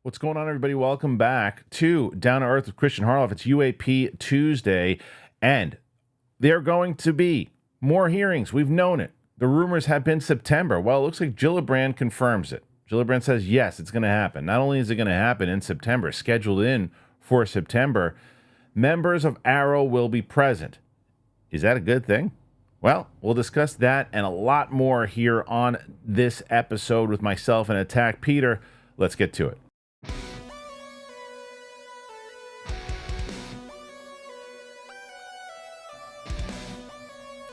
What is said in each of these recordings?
What's going on, everybody? Welcome back to Down to Earth with Kristian Harloff. It's UAP Tuesday, and there are going to be more hearings. We've known it. The rumors have been September. Well, it looks like Gillibrand confirms it. Gillibrand says, yes, it's going to happen. Not only is it going to happen in September, scheduled in for September, members of AARO will be present. Is that a good thing? Well, we'll discuss that and a lot more here on this episode with myself and Attack Peter. Let's get to it.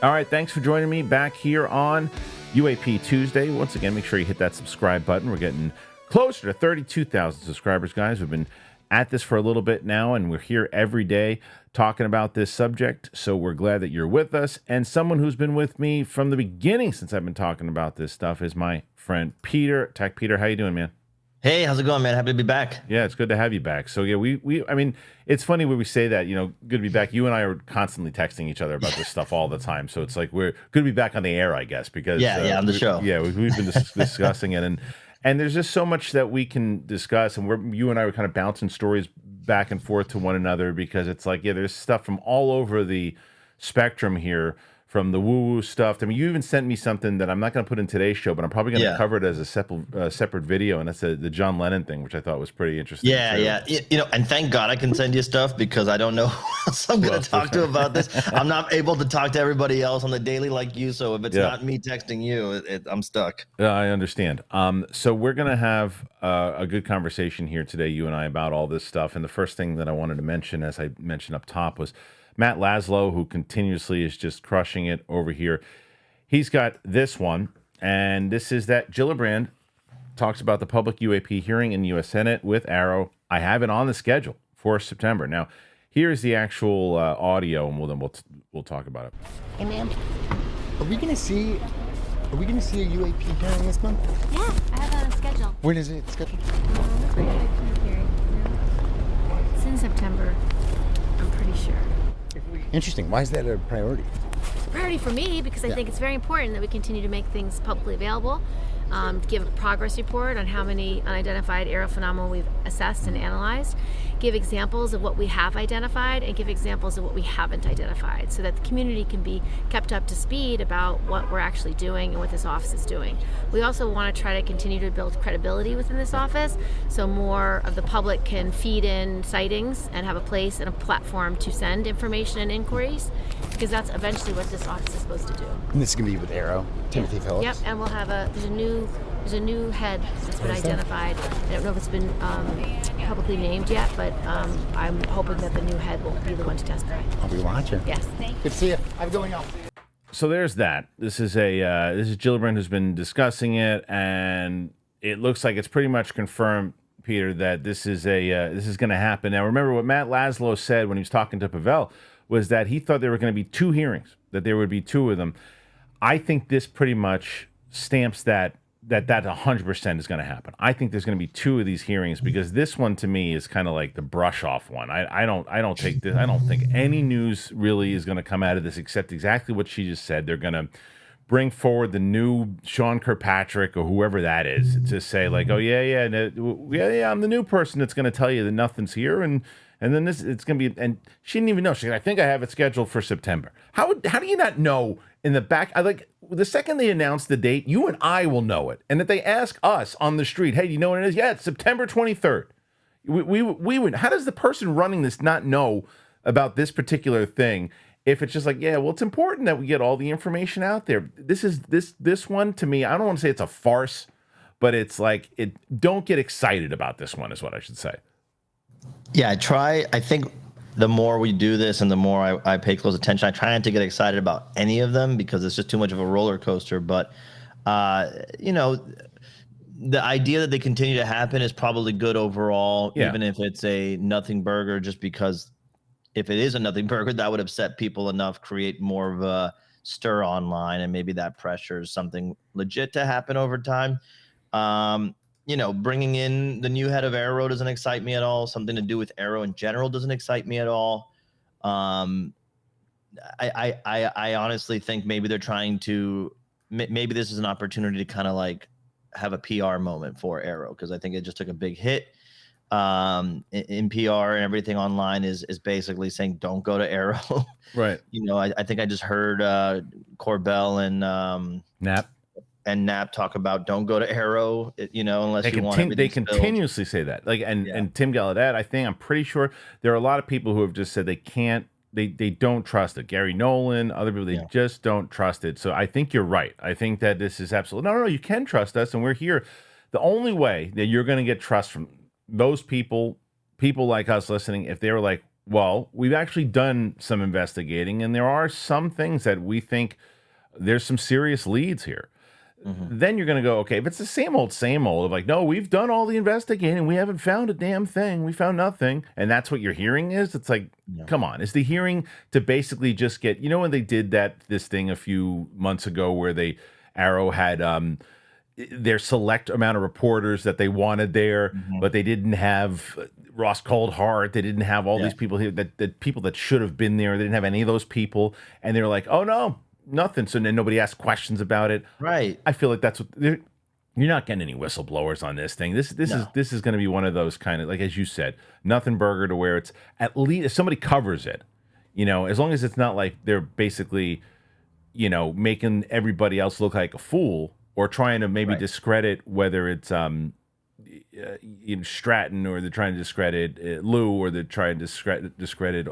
All right, thanks for joining me back here on UAP Tuesday. Once again, make sure you hit that subscribe button. We're getting closer to 32,000 subscribers, guys. We've been at this for a little bit now, and we're here every day talking about this subject. So we're glad that you're with us. And someone who's been with me from the beginning since I've been talking about this stuff is my friend Peter. Tech Peter, how you doing, man? Hey, how's it going, man? Happy to be back. Yeah, it's good to have you back. So yeah, I mean, it's funny when we say that, good to be back. You and I are constantly texting each other about this stuff all the time. So it's like we're good to be back on the air, I guess, because on the show. Yeah, we've been discussing it, and there's just so much that we can discuss, and you and I were kind of bouncing stories back and forth to one another because it's like, yeah, there's stuff from all over the spectrum here. From the woo-woo stuff. I mean, you even sent me something that I'm not going to put in today's show, but I'm probably going to cover it as a separate video, and that's the John Lennon thing, which I thought was pretty interesting. Yeah. And thank God I can send you stuff because I don't know who else I'm going to talk to about this. I'm not able to talk to everybody else on the daily like you, so if it's not me texting you, I'm stuck. I understand. So we're going to have a good conversation here today, you and I, about all this stuff, and the first thing that I wanted to mention, as I mentioned up top, was Matt Laslo, who continuously is just crushing it over here. He's got this one, and this is that Gillibrand talks about the public UAP hearing in the U.S. Senate with AARO. I have it on the schedule for September. Now, here's the actual audio, and we'll talk about it. Hey, ma'am, are we gonna see a UAP hearing this month? Yeah, I have it on schedule. When is it scheduled? It's in September, I'm pretty sure. Interesting. Why is that a priority? It's a priority for me because I think it's very important that we continue to make things publicly available, to give a progress report on how many unidentified aerial phenomena we've assessed and analyzed, give examples of what we have identified, and give examples of what we haven't identified so that the community can be kept up to speed about what we're actually doing and what this office is doing. We also want to try to continue to build credibility within this office so more of the public can feed in sightings and have a place and a platform to send information and inquiries, because that's eventually what this office is supposed to do. And this is gonna be with AARO, Timothy Phillips. Yep, and we'll have there's a new head that's been identified. I don't know if it's been publicly named yet, but I'm hoping that the new head will be the one to testify. I'll be watching. Yes. Good to see you. Have a good one, y'all. So there's that. This is Gillibrand who's been discussing it, and it looks like it's pretty much confirmed, Peter, that this is going to happen. Now, remember what Matt Laslo said when he was talking to Pavel was that he thought there were going to be two hearings, that there would be two of them. I think this pretty much stamps that 100% is going to happen. I think there's going to be two of these hearings because this one to me is kind of like the brush off one. I don't take this. I don't think any news really is going to come out of this except exactly what she just said. They're going to bring forward the new Sean Kirkpatrick or whoever that is to say like, oh yeah, I'm the new person that's going to tell you that nothing's here, and then it's going to be, and she didn't even know. She's like, I think I have it scheduled for September. How do you not know in the back? The second they announce the date, you and I will know it. And if they ask us on the street, hey, do you know what it is? Yeah, it's September 23rd. We would. How does the person running this not know about this particular thing? If it's just like, yeah, well, it's important that we get all the information out there. This one to me, I don't want to say it's a farce, but it's like don't get excited about this one is what I should say. Yeah, I think the more we do this and the more I pay close attention, I try not to get excited about any of them because it's just too much of a roller coaster. But, the idea that they continue to happen is probably good overall, even if it's a nothing burger, just because if it is a nothing burger, that would upset people enough, create more of a stir online, and maybe that pressures something legit to happen over time. Bringing in the new head of AARO doesn't excite me at all. Something to do with AARO in general doesn't excite me at all. I honestly think maybe they're trying to, maybe this is an opportunity to kind of like have a PR moment for AARO, because I think it just took a big hit. In PR and everything online is basically saying don't go to AARO. Right. I think I just heard Corbell and Knapp talk about don't go to AARO, unless you want everything they spilled. continuously say that. Like, and Tim Gallaudet, I'm pretty sure there are a lot of people who have just said they can't, they don't trust it. Gary Nolan, other people, they just don't trust it. So I think you're right. I think that this is absolutely, no, you can trust us, and we're here. The only way that you're going to get trust from those people like us listening, if they were like, well, we've actually done some investigating, and there are some things that we think there's some serious leads here. Then you're going to go, okay, if it's the same old of like, no, we've done all the investigating, we haven't found a damn thing, we found nothing, and that's what your hearing is, it's like, come on, is the hearing to basically just get, when they did this thing a few months ago where AARO had their select amount of reporters that they wanted there, but they didn't have Ross Coldhart, they didn't have all these people here, that people that should have been there, they didn't have any of those people, and they were like, oh no, nothing. So then nobody asked questions about it. Right. I feel like that's what you're not getting any whistleblowers on this thing. This is going to be one of those kind of, like, as you said, nothing burger to where it's at least if somebody covers it, as long as it's not like they're basically, making everybody else look like a fool or trying to maybe discredit whether it's Stratton, or they're trying to discredit Lou, or they're trying to discredit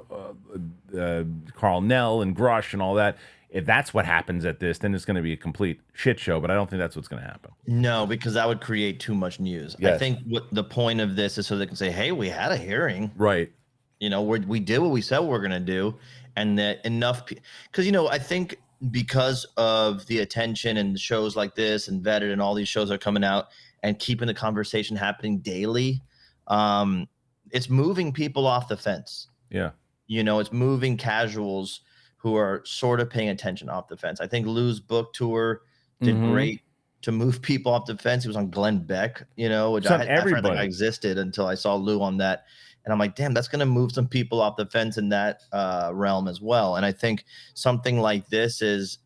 Carl Nell and Grush and all that. If that's what happens at this, then it's going to be a complete shit show. But I don't think that's what's going to happen. No, because that would create too much news. Yes. I think what the point of this is so they can say, hey, we had a hearing. Right. We did what we said we're going to do. And that enough, because, I think because of the attention and shows like this and Vetted and all these shows are coming out and keeping the conversation happening daily, it's moving people off the fence. Yeah. It's moving casuals who are sort of paying attention off the fence. I think Lou's book tour did great to move people off the fence. He was on Glenn Beck, which I forgot that existed until I saw Lou on that. And I'm like, damn, that's going to move some people off the fence in that realm as well. And I think something like this is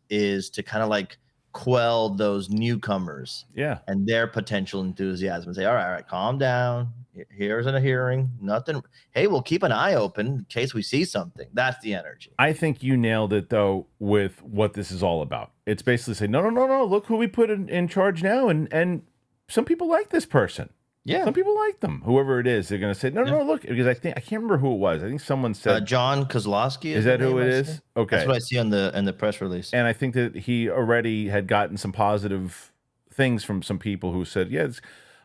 to kind of like quell those newcomers and their potential enthusiasm and say, all right, calm down. Here's a hearing. Nothing. Hey, we'll keep an eye open in case we see something. That's the energy. I think you nailed it, though, with what this is all about. It's basically saying, no. Look who we put in charge now. And some people like this person. Yeah. Some people like them. Whoever it is, they're going to say, no, look. Because I can't remember who it was. I think someone said. John Kozlowski. Is that who it is? Okay. That's what I see on the press release. And I think that he already had gotten some positive things from some people who said, yes.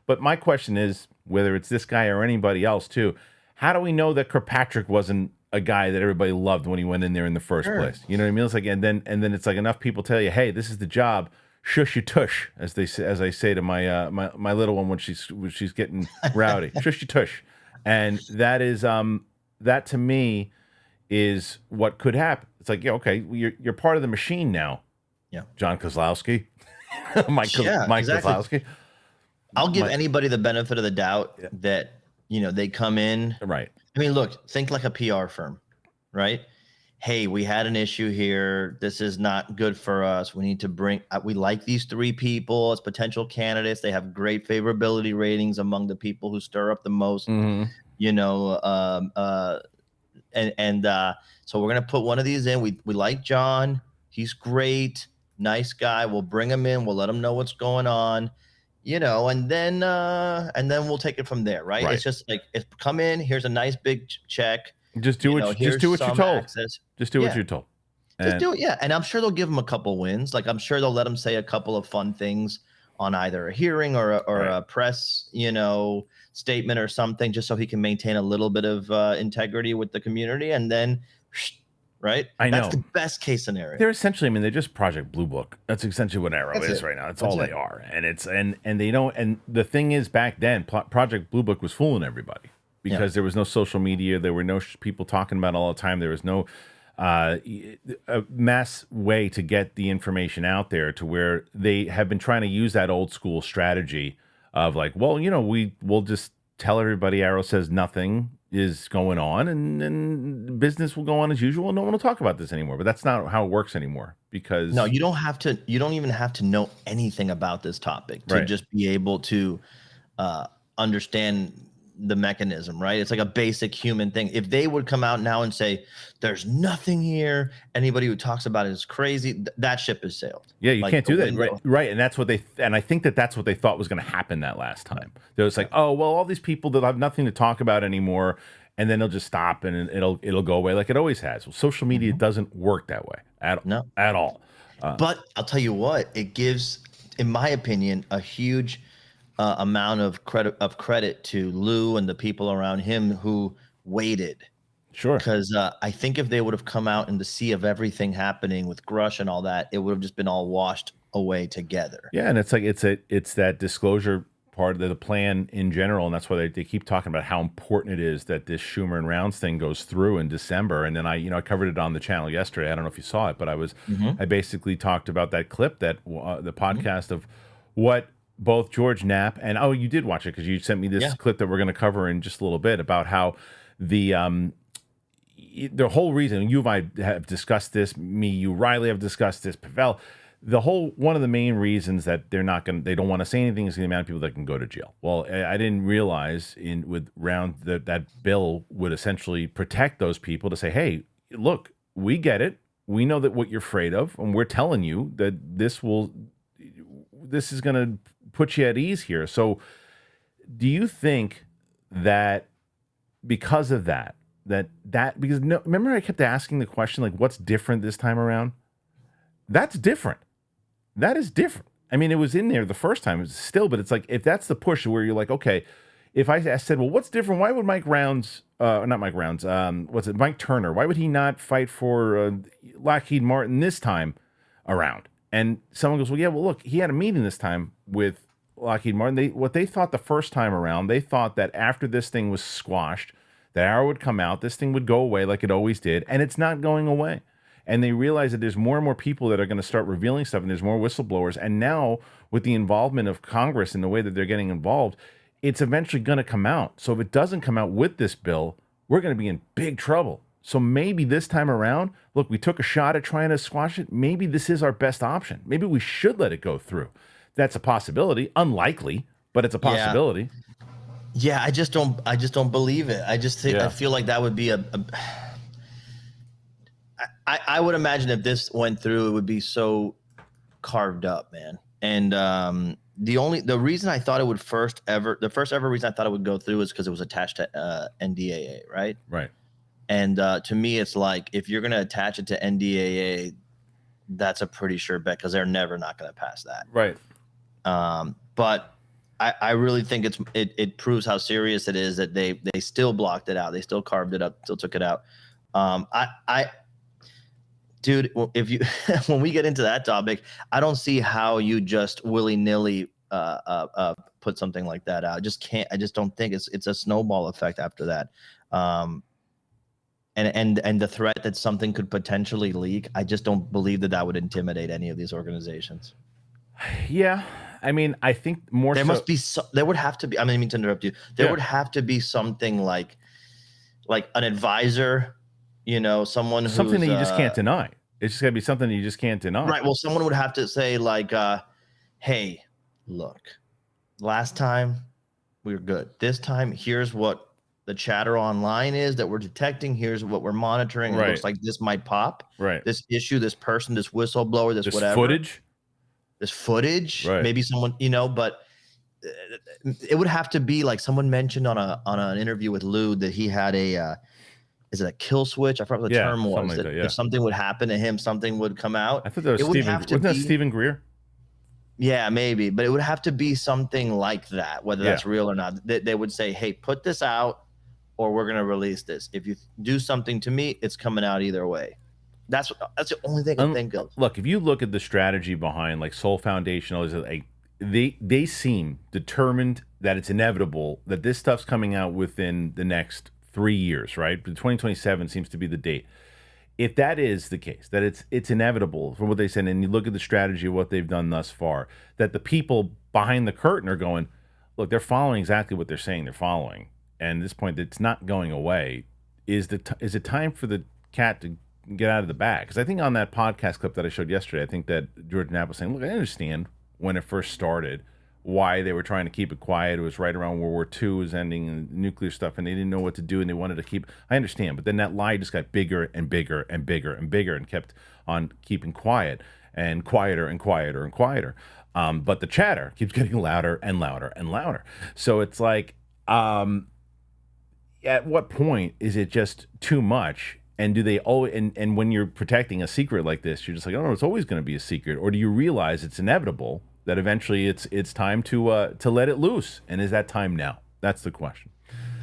But my question is, whether it's this guy or anybody else too, how do we know that Kirkpatrick wasn't a guy that everybody loved when he went in there in the first place? You know what I mean? It's like, and then it's like enough people tell you, hey, this is the job. Shush you tush, as I say to my my little one when she's getting rowdy. Shush you tush, and that is that to me is what could happen. It's like, okay, you're part of the machine now. Yeah, John Kozlowski, Mike Kozlowski. I'll give anybody the benefit of the doubt that, they come in. Right. I mean, look, think like a PR firm, right? Hey, we had an issue here. This is not good for us. We need to we like these three people as potential candidates. They have great favorability ratings among the people who stir up the most, so we're going to put one of these in. We like John. He's great. Nice guy. We'll bring him in. We'll let him know what's going on. And then we'll take it from there, right? It's just like, come in, here's a nice big check. Just do what you're told. Just do what you're told. Just do it, yeah. And I'm sure they'll give him a couple wins. Like, I'm sure they'll let him say a couple of fun things on either a hearing or a press, statement or something, just so he can maintain a little bit of integrity with the community. And then, right? I know. That's the best case scenario. They're essentially, they're just Project Blue Book. That's essentially what AARO is right now. That's all they are. And it's and they don't. And the thing is, back then, Project Blue Book was fooling everybody because there was no social media. There were no people talking about it all the time. There was no a mass way to get the information out there, to where they have been trying to use that old school strategy of like, well, we'll just tell everybody AARO says nothing is going on, and then business will go on as usual. No one will talk about this anymore. But that's not how it works anymore, because No, you don't have to. You don't even have to know anything about this topic to just be able to understand the mechanism, right? It's like a basic human thing. If they would come out now and say there's nothing here, anybody who talks about it is crazy, that ship is sailed. Yeah, you can't do that, right? And that's what and I think that's what they thought was going to happen that last time. It was like, oh well, all these people that have nothing to talk about anymore, and then they'll just stop and it'll go away like it always has. Well, social media doesn't work that way at all. But I'll tell you what, it gives, in my opinion, a huge amount of credit to Lou and the people around him who waited. Sure. Because I think if they would have come out in the sea of everything happening with Grush and all that, it would have just been all washed away together. Yeah, and it's like it's that disclosure part of the plan in general, and that's why they keep talking about how important it is that this Schumer and Rounds thing goes through in December. And then I covered it on the channel yesterday. I don't know if you saw it, but I basically talked about that clip, that the podcast of what both George Knapp and you did watch it because you sent me this clip that we're going to cover in just a little bit about how the whole reason you and I have discussed this, you, Riley have discussed this, Pavel. One of the main reasons that they don't want to say anything is the amount of people that can go to jail. Well, I didn't realize with Round that bill would essentially protect those people to say, hey, look, we get it. We know that what you're afraid of, and we're telling you that this is going to put you at ease here. So do you think that because of that, because remember I kept asking the question, like, what's different this time around? That's different. That is different. I mean, it was in there the first time, it's still, but it's like, if that's the push where you're like, okay, if I said, well, what's different? Why would Mike Turner, why would he not fight for Lockheed Martin this time around? And someone goes, well, yeah, well, look, he had a meeting this time with Lockheed Martin. What they thought the first time around, they thought that after this thing was squashed, the AARO would come out, this thing would go away like it always did, and it's not going away. And they realize that there's more and more people that are going to start revealing stuff, and there's more whistleblowers. And now, with the involvement of Congress and the way that they're getting involved, it's eventually going to come out. So if it doesn't come out with this bill, we're going to be in big trouble. So maybe this time around, look, we took a shot at trying to squash it. Maybe this is our best option. Maybe we should let it go through. That's a possibility. Unlikely, but it's a possibility. Yeah, I just don't believe it. I just think I feel like that would be I would imagine if this went through, it would be so carved up, man. And the reason I thought it would the first ever reason I thought it would go through is because it was attached to NDAA, right? Right. And to me, it's like, if you're going to attach it to NDAA, that's a pretty sure bet, because they're never not going to pass that. Right. But I really think it proves how serious it is that they still blocked it out. They still carved it up, still took it out. Dude, if you when we get into that topic, I don't see how you just willy-nilly put something like that out. I just don't think it's a snowball effect after that. And the threat that something could potentially leak, I just don't believe that would intimidate any of these organizations. Yeah, I mean, I think more. There must be. There would have to be. I mean to interrupt you. There would have to be something like an advisor. Something that you just can't deny. It's just got to be something that you just can't deny. Right. Well, someone would have to say like, "Hey, look, last time we were good. This time, here's what the chatter online is that we're detecting. Here's what we're monitoring. It looks like this might pop. Right. This issue, this person, this whistleblower, this whatever. This footage. Right. Maybe someone, but it would have to be like someone mentioned on an interview with Lou that he had is it a kill switch? I forgot what the term was. That if something would happen to him, something would come out. I thought that was wasn't that Stephen Greer? Yeah, maybe. But it would have to be something like that, whether that's real or not. They would say, hey, put this out or we're going to release this. If you do something to me, it's coming out either way. That's the only thing I think of. Look, if you look at the strategy behind like Soul Foundation, they seem determined that it's inevitable that this stuff's coming out within the next 3 years, right? 2027 seems to be the date. If that is the case, that it's inevitable from what they said, and you look at the strategy of what they've done thus far, that the people behind the curtain are going, look, they're following exactly what they're saying they're following. And at this point, it's not going away. Is it time for the cat to get out of the bag? Because I think on that podcast clip that I showed yesterday, I think that George Knapp was saying, look, I understand when it first started why they were trying to keep it quiet. It was right around World War II was ending and nuclear stuff, and they didn't know what to do, and they wanted to keep. I understand, but then that lie just got bigger and bigger and bigger and bigger, and kept on keeping quiet and quieter and quieter and quieter. But the chatter keeps getting louder and louder and louder. So it's like, at what point is it just too much? And do they always? And when you're protecting a secret like this, you're just like, oh no, it's always going to be a secret. Or do you realize it's inevitable that eventually it's time to let it loose? And is that time now? That's the question.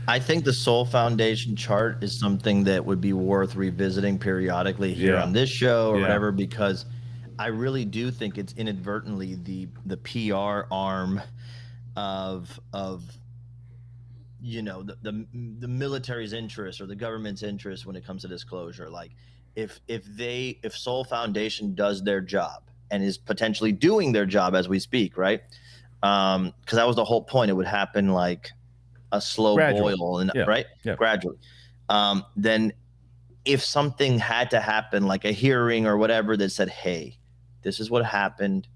I think the Soul Foundation chart is something that would be worth revisiting periodically here on this show or whatever, because I really do think it's inadvertently the PR arm of the military's interest or the government's interest when it comes to disclosure. Like if Soul Foundation does their job and is potentially doing their job as we speak, right? Because that was the whole point. It would happen like a slow boil, and right? Yeah. Gradually. Then if something had to happen, like a hearing or whatever that said, hey, this is what happened.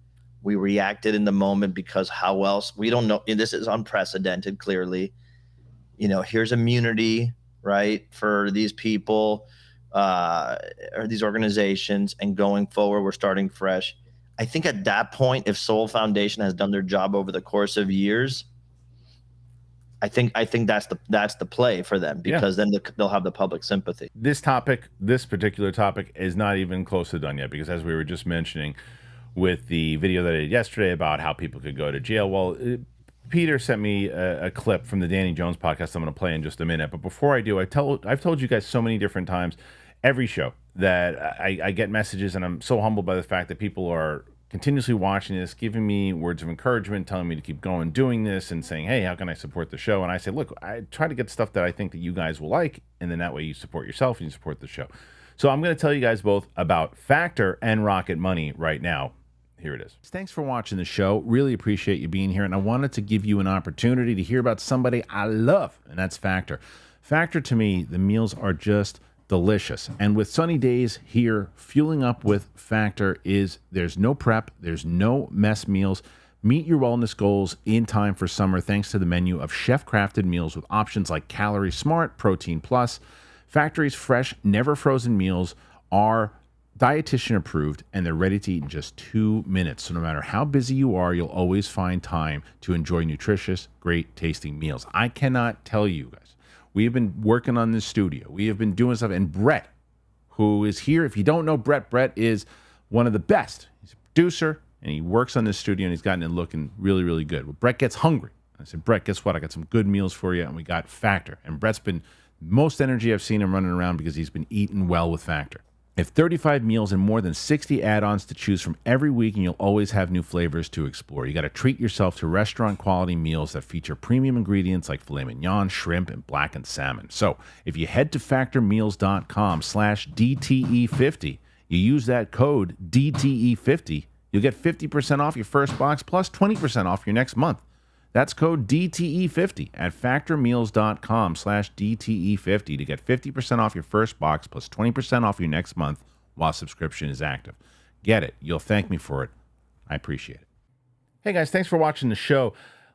We reacted in the moment because how else? We don't know. This is unprecedented, clearly. Here's immunity, right, for these people or these organizations, and going forward, we're starting fresh. I think at that point, if Soul Foundation has done their job over the course of years, I think that's the play for them, because then they'll have the public sympathy. This particular topic is not even close to done yet, because as we were just mentioning with the video that I did yesterday about how people could go to jail, well, Peter sent me a clip from the Danny Jones podcast I'm going to play in just a minute. But before I do, I've told you guys so many different times, every show, that I get messages, and I'm so humbled by the fact that people are continuously watching this, giving me words of encouragement, telling me to keep going doing this, and saying, hey, how can I support the show? And I say, look, I try to get stuff that I think that you guys will like, and then that way you support yourself and you support the show. So I'm going to tell you guys both about Factor and Rocket Money right now. Here it is. Thanks for watching the show. Really appreciate you being here. And I wanted to give you an opportunity to hear about somebody I love, and that's Factor. Factor, to me, the meals are just delicious. And with sunny days here, fueling up with Factor there's no prep, there's no mess meals. Meet your wellness goals in time for summer thanks to the menu of chef-crafted meals with options like Calorie Smart, Protein Plus. Factory's fresh, never frozen meals are dietitian approved, and they're ready to eat in just 2 minutes. So no matter how busy you are, you'll always find time to enjoy nutritious, great tasting meals. I cannot tell you guys, we have been working on this studio. We have been doing stuff, and Brett, who is here, if you don't know Brett is one of the best. He's a producer, and he works on this studio, and he's gotten it looking really, really good. Well, Brett gets hungry. I said, Brett, guess what? I got some good meals for you, and we got Factor. And Brett's been most energy I've seen him running around because he's been eating well with Factor. They have 35 meals and more than 60 add-ons to choose from every week, and you'll always have new flavors to explore. You got to treat yourself to restaurant-quality meals that feature premium ingredients like filet mignon, shrimp, and blackened salmon. So if you head to factormeals.com/DTE50, you use that code DTE50, you'll get 50% off your first box plus 20% off your next month. That's code DTE50 at factormeals.com/DTE50 to get 50% off your first box plus 20% off your next month while subscription is active. Get it. You'll thank me for it. I appreciate it. Hey guys, thanks for watching the show.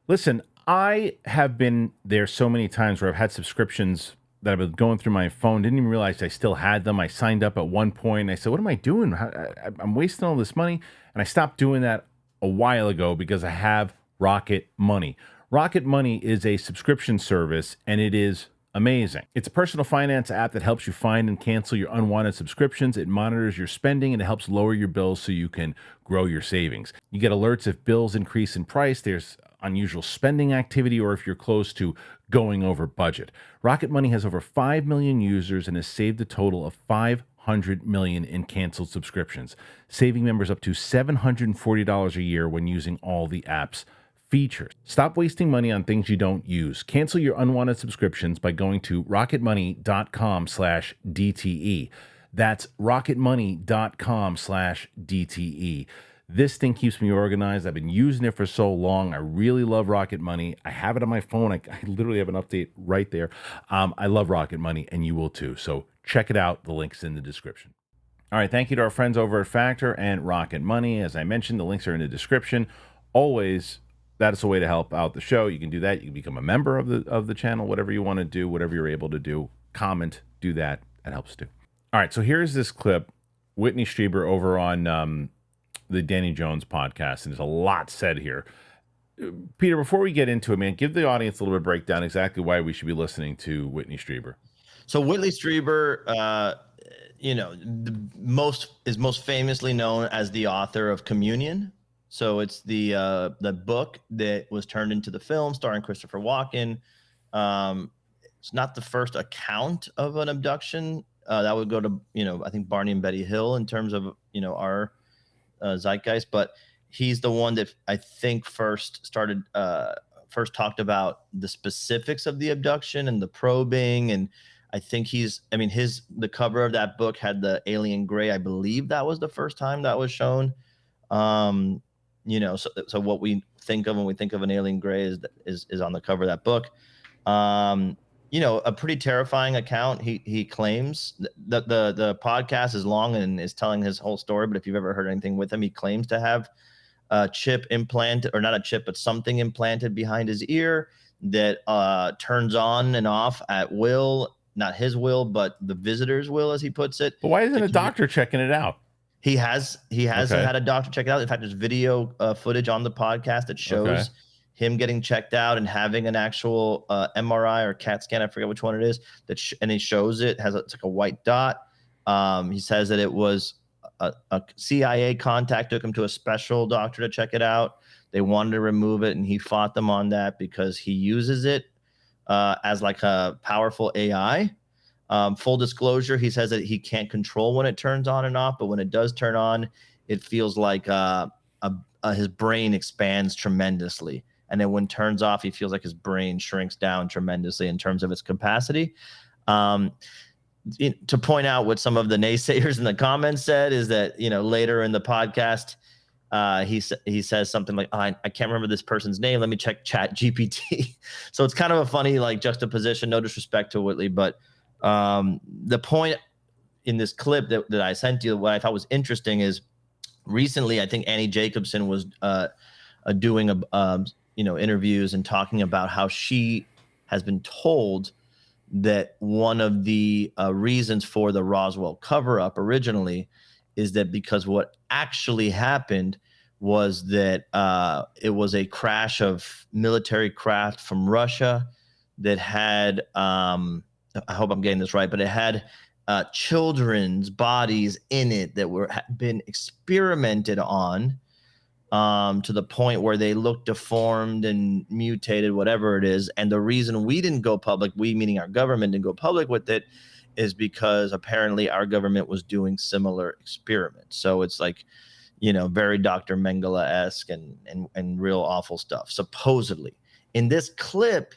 Listen, I have been there so many times where I've had subscriptions that I've been going through my phone, didn't even realize I still had them. I signed up at one point and I said, what am I doing? I'm wasting all this money. And I stopped doing that a while ago because I have Rocket Money. Rocket Money is a subscription service, and it is amazing. It's a personal finance app that helps you find and cancel your unwanted subscriptions. It monitors your spending, and it helps lower your bills so you can grow your savings. You get alerts if bills increase in price, there's unusual spending activity, or if you're close to going over budget. Rocket Money has over 5 million users and has saved a total of $500 million in canceled subscriptions, saving members up to $740 a year when using all the app's features. Stop wasting money on things you don't use. Cancel your unwanted subscriptions by going to rocketmoney.com/DTE. That's rocketmoney.com/DTE. This thing keeps me organized. I've been using it for so long. I really love Rocket Money. I have it on my phone. I literally have an update right there. I love Rocket Money, and you will too. So check it out. The link's in the description. All right, thank you to our friends over at Factor and Rocket Money. As I mentioned, the links are in the description. Always, that's a way to help out the show. You can do that. You can become a member of the channel, whatever you want to do, whatever you're able to do. Comment, do that. That helps too. All right, so here's this clip. Whitney Strieber over on the Danny Jones podcast, and there's a lot said here. Peter, before we get into it, man, give the audience a little bit of breakdown exactly why we should be listening to Whitney Strieber. So Whitney Strieber, most famously known as the author of Communion. So it's the book that was turned into the film starring Christopher Walken. It's not the first account of an abduction. That would go to, I think Barney and Betty Hill in terms of, our zeitgeist, but he's the one that I think first talked about the specifics of the abduction and the probing. And I think the cover of that book had the alien gray. I believe that was the first time that was shown. So what we think of when we think of an alien gray is on the cover of that book. A pretty terrifying account. He claims that the podcast is long and is telling his whole story. But if you've ever heard anything with him, he claims to have a chip implanted, or not a chip, but something implanted behind his ear that turns on and off at will, not his will, but the visitor's will, as he puts it. But why isn't a doctor checking it out? He has had a doctor check it out. In fact, there's video footage on the podcast that shows him getting checked out and having an actual MRI or CAT scan. I forget which one it is. And he shows it has it's like a white dot. He says that it was a CIA contact took him to a special doctor to check it out. They wanted to remove it, and he fought them on that because he uses it as like a powerful AI. Full disclosure, he says that he can't control when it turns on and off, but when it does turn on, it feels like his brain expands tremendously. And then when it turns off, he feels like his brain shrinks down tremendously in terms of its capacity. To point out what some of the naysayers in the comments said is that, later in the podcast, he says something like, I can't remember this person's name. Let me check Chat GPT. So it's kind of a funny juxtaposition. No disrespect to Whitley, but the point in this clip that I sent you, what I thought was interesting is recently, I think Annie Jacobson was doing interviews and talking about how she has been told that one of the reasons for the Roswell cover-up originally is that because what actually happened was that it was a crash of military craft from Russia that had, I hope I'm getting this right, but it had children's bodies in it that had been experimented on to the point where they looked deformed and mutated, whatever it is. And the reason we didn't go public, we meaning our government didn't go public with it, is because apparently our government was doing similar experiments. So it's like, very Dr. Mengele-esque and real awful stuff, supposedly. In this clip,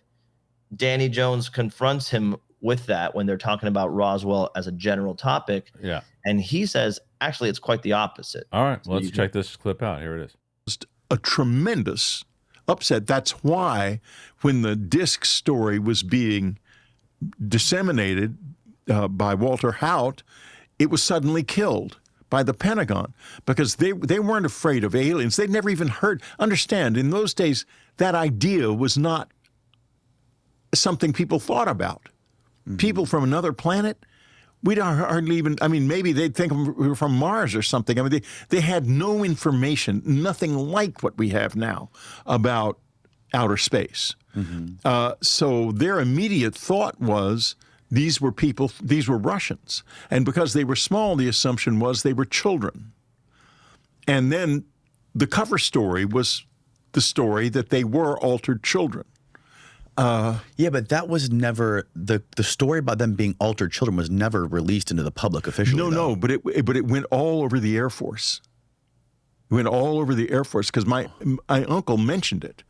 Danny Jones confronts him with that when they're talking about Roswell as a general topic. Yeah. And he says, actually, it's quite the opposite. All right, well, let's check this clip out. Here it is. A tremendous upset. That's why when the disc story was being disseminated by Walter Haut, it was suddenly killed by the Pentagon because they weren't afraid of aliens. They'd never even heard. Understand, in those days, that idea was not something people thought about. Mm-hmm. People from another planet, we don't hardly even, maybe they'd think we were from Mars or something. They had no information, nothing like what we have now about outer space. Mm-hmm. So their immediate thought was these were people, these were Russians. And because they were small, the assumption was they were children. And then the cover story was the story that they were altered children. Yeah, but that was never the story about them being altered children was never released into the public officially. No, but it went all over the Air Force. It went all over the Air Force because my uncle mentioned it.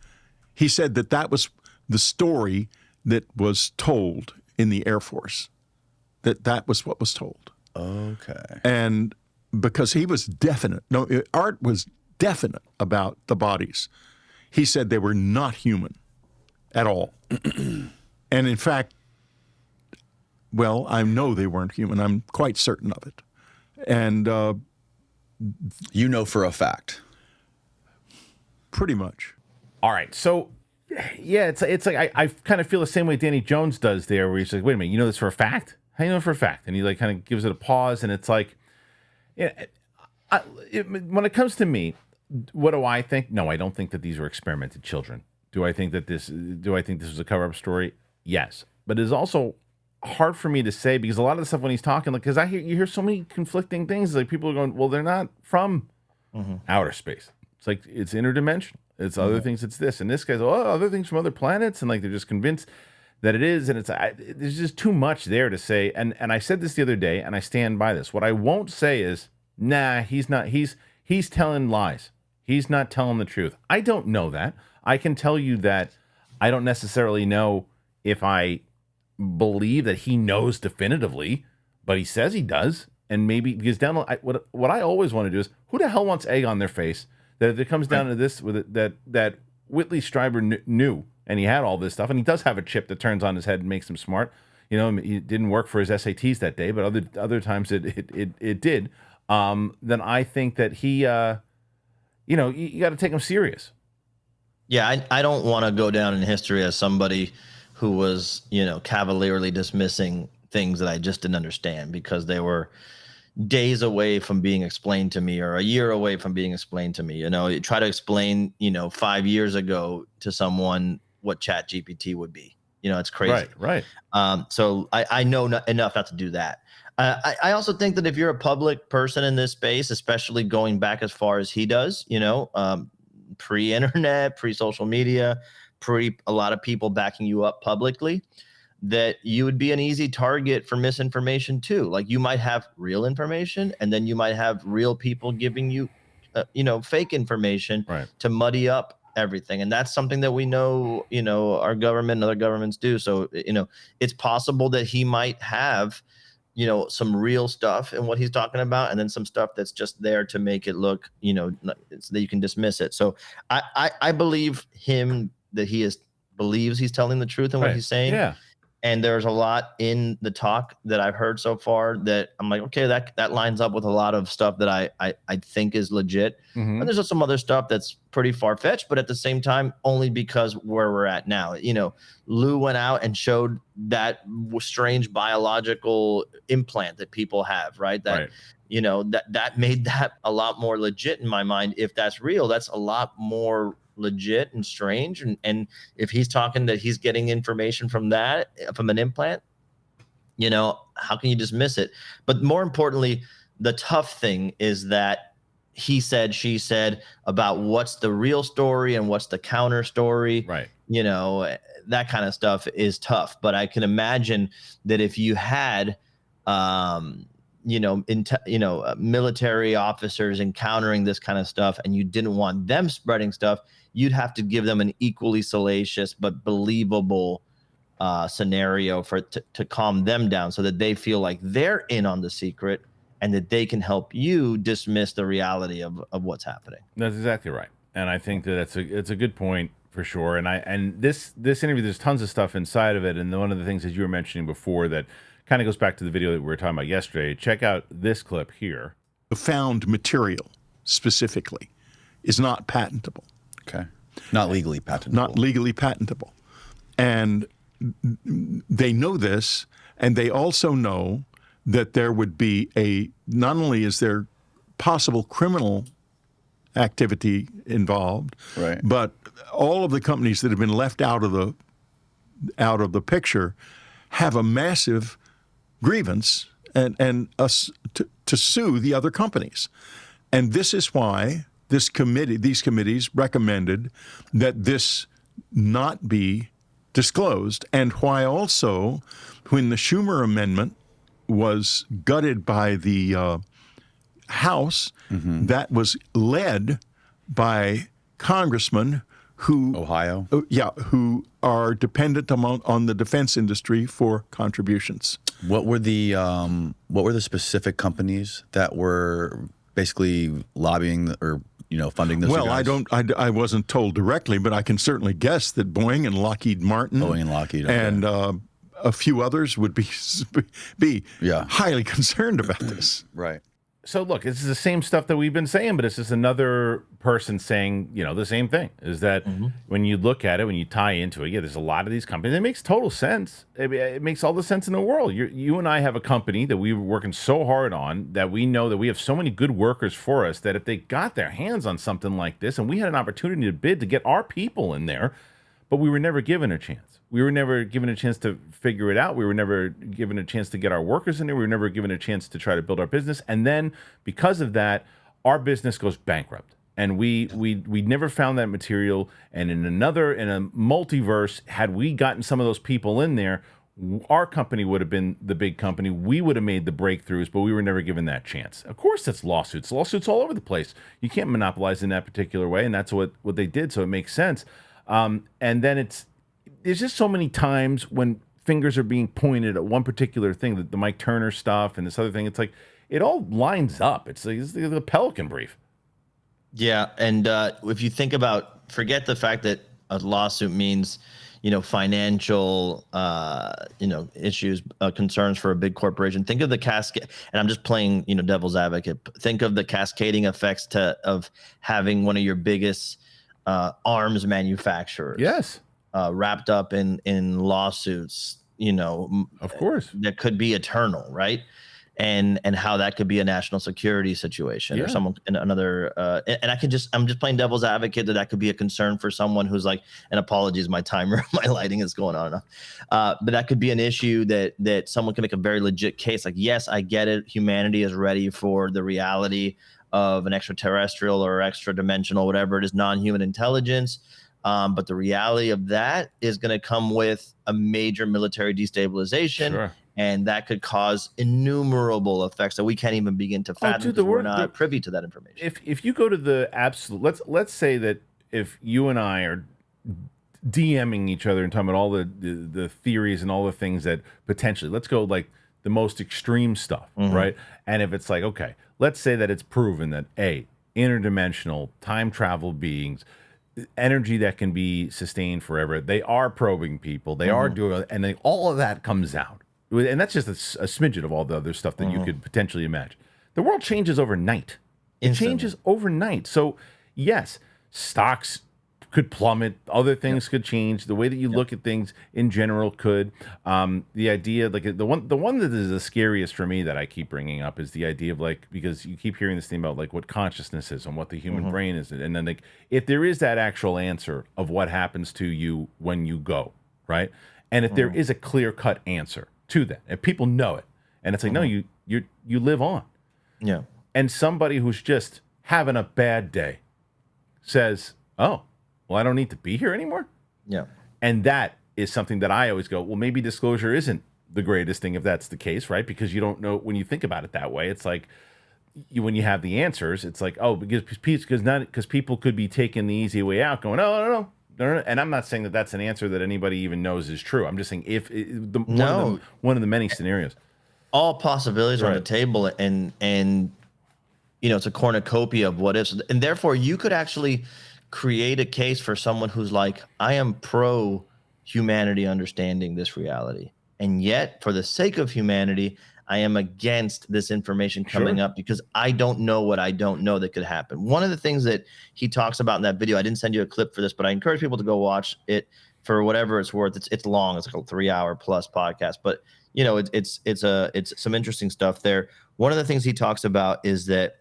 He said that was the story that was told in the Air Force. That was what was told. Okay. And because he was definite. No, Art was definite about the bodies. He said they were not human at all. And in fact, well, I know they weren't human. I'm quite certain of it. And You know for a fact. pretty much. All right, so yeah, it's like I kind of feel the same way Danny Jones does there, where he's like, wait a minute, you know this for a fact? How do you know for a fact? And he like kind of gives it a pause, and it's like, yeah, when it comes to me, what do I think? No, I don't think that these were experimented children. Do I think this was a cover-up story? Yes, but it's also hard for me to say because a lot of the stuff when he's talking, like, because you hear so many conflicting things. Like people are going, well, they're not from outer space. It's like it's interdimensional. It's other things. It's this and this guy's other things from other planets, and like they're just convinced that it is. And there's just too much there to say. And I said this the other day, and I stand by this. What I won't say is, nah, he's not. He's telling lies. He's not telling the truth. I don't know that. I can tell you that I don't necessarily know if I believe that he knows definitively, but he says he does. And maybe because what I always want to do is, who the hell wants egg on their face? That if it comes down to this, with it, that Whitley Strieber knew, and he had all this stuff, and he does have a chip that turns on his head and makes him smart. You know, it didn't work for his SATs that day, but other times it did. Then I think that he, you got to take him serious. Yeah, I don't want to go down in history as somebody who was, cavalierly dismissing things that I just didn't understand because they were days away from being explained to me or a year away from being explained to me. You try to explain, 5 years ago to someone what Chat GPT would be. It's crazy. Right. So I know enough not to do that. I also think that if you're a public person in this space, especially going back as far as he does, pre-internet, pre-social media, a lot of people backing you up publicly, that you would be an easy target for misinformation too. Like you might have real information, and then you might have real people giving you, fake information to muddy up everything. And that's something that we know, our government and other governments do. So, it's possible that he might have, some real stuff in what he's talking about, and then some stuff that's just there to make it look, so that you can dismiss it. So I believe him that believes he's telling the truth in what he's saying. Yeah. And there's a lot in the talk that I've heard so far that I'm like, okay, that lines up with a lot of stuff that I think is legit. Mm-hmm. And there's just some other stuff that's pretty far-fetched, but at the same time, only because where we're at now. Lou went out and showed that strange biological implant that people have, right? That that made that a lot more legit in my mind. If that's real, that's a lot more legit and strange. And if he's talking that he's getting information from an implant, how can you dismiss it? But more importantly, the tough thing is that he said, she said about what's the real story and what's the counter story. Right. That kind of stuff is tough. But I can imagine that if you had military officers encountering this kind of stuff and you didn't want them spreading stuff, you'd have to give them an equally salacious but believable scenario to calm them down so that they feel like they're in on the secret and that they can help you dismiss the reality of what's happening. That's exactly right. And I think that it's a good point for sure. And this interview, there's tons of stuff inside of it. And one of the things that you were mentioning before that kind of goes back to the video that we were talking about yesterday. Check out this clip here. The found material specifically is not patentable. Okay. Not legally patentable. Not legally patentable. And they know this, and they also know that there would be not only is there possible criminal activity involved, right, but all of the companies that have been left out of the picture have a massive grievance and us to sue the other companies. And this is why these committees recommended that this not be disclosed, and why also when the Schumer amendment was gutted by the House, that was led by congressmen who who are dependent on the defense industry for contributions. What were the specific companies that were basically lobbying or funding this? Well, I wasn't told directly, but I can certainly guess that Boeing and Lockheed Martin, and a few others would be highly concerned about this. Right. So look, this is the same stuff that we've been saying, but it's just another person saying, the same thing. Is that when you look at it, when you tie into it, there's a lot of these companies. It makes total sense. It makes all the sense in the world. You and I have a company that we were working so hard on that we know that we have so many good workers for us that if they got their hands on something like this, and we had an opportunity to bid to get our people in there, but we were never given a chance. We were never given a chance to figure it out. We were never given a chance to get our workers in there. We were never given a chance to try to build our business. And then because of that, our business goes bankrupt. And we never found that material. And in a multiverse, had we gotten some of those people in there, our company would have been the big company. We would have made the breakthroughs, but we were never given that chance. Of course, that's lawsuits all over the place. You can't monopolize in that particular way. And that's what they did. So it makes sense. And then there's just so many times when fingers are being pointed at one particular thing, the Mike Turner stuff and this other thing. It's like it all lines up. It's like the Pelican Brief. Yeah, and if you think about, forget the fact that a lawsuit means, financial, issues, concerns for a big corporation. Think of the cascade, and I'm just playing, devil's advocate. Think of the cascading effects of having one of your biggest arms manufacturers. Yes. Wrapped up in lawsuits, of course, that could be eternal, right? And how that could be a national security situation or someone in another. And I'm just playing devil's advocate that could be a concern for someone who's like, and apologies, my timer, my lighting is going on and off. But that could be an issue that someone can make a very legit case. Like, yes, I get it. Humanity is ready for the reality of an extraterrestrial or extra dimensional, whatever it is, non-human intelligence. But the reality of that is going to come with a major military destabilization, and that could cause innumerable effects that we can't even begin to fathom because we're not privy to that information. If you go to the absolute, let's say that if you and I are DMing each other and talking about all the theories and all the things that potentially, let's go like the most extreme stuff, right? And if it's like, okay, let's say that it's proven that interdimensional time travel beings, energy that can be sustained forever. They are probing people. They are doing, and all of that comes out. And that's just a smidgen of all the other stuff that you could potentially imagine. The world changes overnight. It changes overnight. So yes, stocks could plummet. Other things could change. The way that you look at things in general could. The idea, like the one that is the scariest for me that I keep bringing up is the idea of like, because you keep hearing this thing about like what consciousness is and what the human brain is, and then like if there is that actual answer of what happens to you when you go, right? And if there is a clear-cut answer to that, and people know it, and it's like no, you live on. Yeah. And somebody who's just having a bad day says, "Oh, well, I don't need to be here anymore." Yeah. And that is something that I always go, well, maybe disclosure isn't the greatest thing if that's the case, right? Because you don't know when you think about it that way. It's like when you have the answers, it's like, oh, because people could be taking the easy way out, going, oh, no. And I'm not saying that that's an answer that anybody even knows is true. I'm just saying one of the many scenarios. All possibilities are on the table, and it's a cornucopia of what ifs, and therefore you could actually create a case for someone who's like, I am pro humanity understanding this reality, and yet for the sake of humanity, I am against this information coming up because I don't know what I don't know that could happen. One of the things that he talks about in that video, I didn't send you a clip for this, but I encourage people to go watch it for whatever it's worth. It's long. It's like a 3-hour plus podcast, but it's some interesting stuff there. One of the things he talks about is that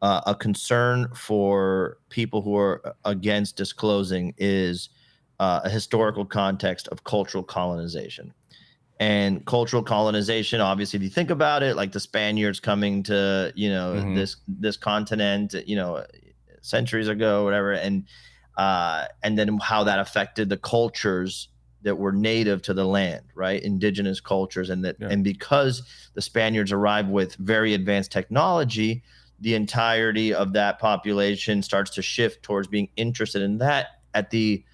a concern for people who are against disclosing is a historical context of cultural colonization. And cultural colonization, obviously, if you think about it, like the Spaniards coming to, this continent, centuries ago, whatever, and then how that affected the cultures that were native to the land, right? Indigenous cultures, and because the Spaniards arrived with very advanced technology, the entirety of that population starts to shift towards being interested in that at the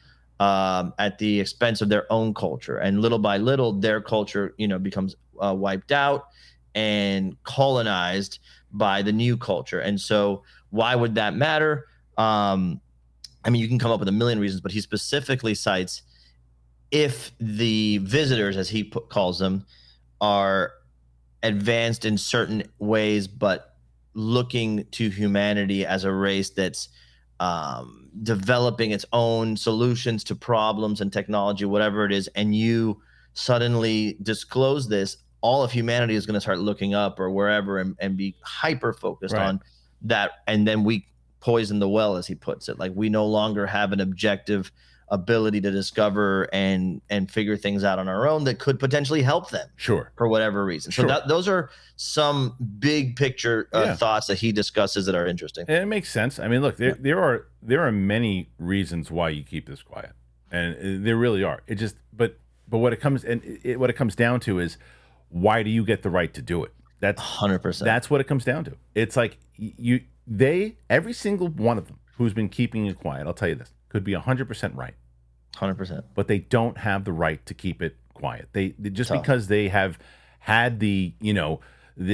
expense of their own culture, and little by little, their culture, becomes wiped out and colonized by the new culture. And so, why would that matter? I mean, you can come up with a million reasons, but he specifically cites if the visitors, as he calls them, are advanced in certain ways, but looking to humanity as a race that's developing its own solutions to problems and technology, whatever it is, and you suddenly disclose this, all of humanity is going to start looking up or wherever and be hyper focused on that. And then we poison the well, as he puts it. Like, we no longer have an objective ability to discover and figure things out on our own that could potentially help them for whatever reason. So those are some big picture thoughts that he discusses that are interesting. And it makes sense. I mean, look, there are many reasons why you keep this quiet, and there really are. It just but what it comes down to is, why do you get the right to do it? That's 100%. That's what it comes down to. It's like every single one of them who's been keeping it quiet, I'll tell you this, could be 100% right. 100%. But they don't have the right to keep it quiet. They just because they have had the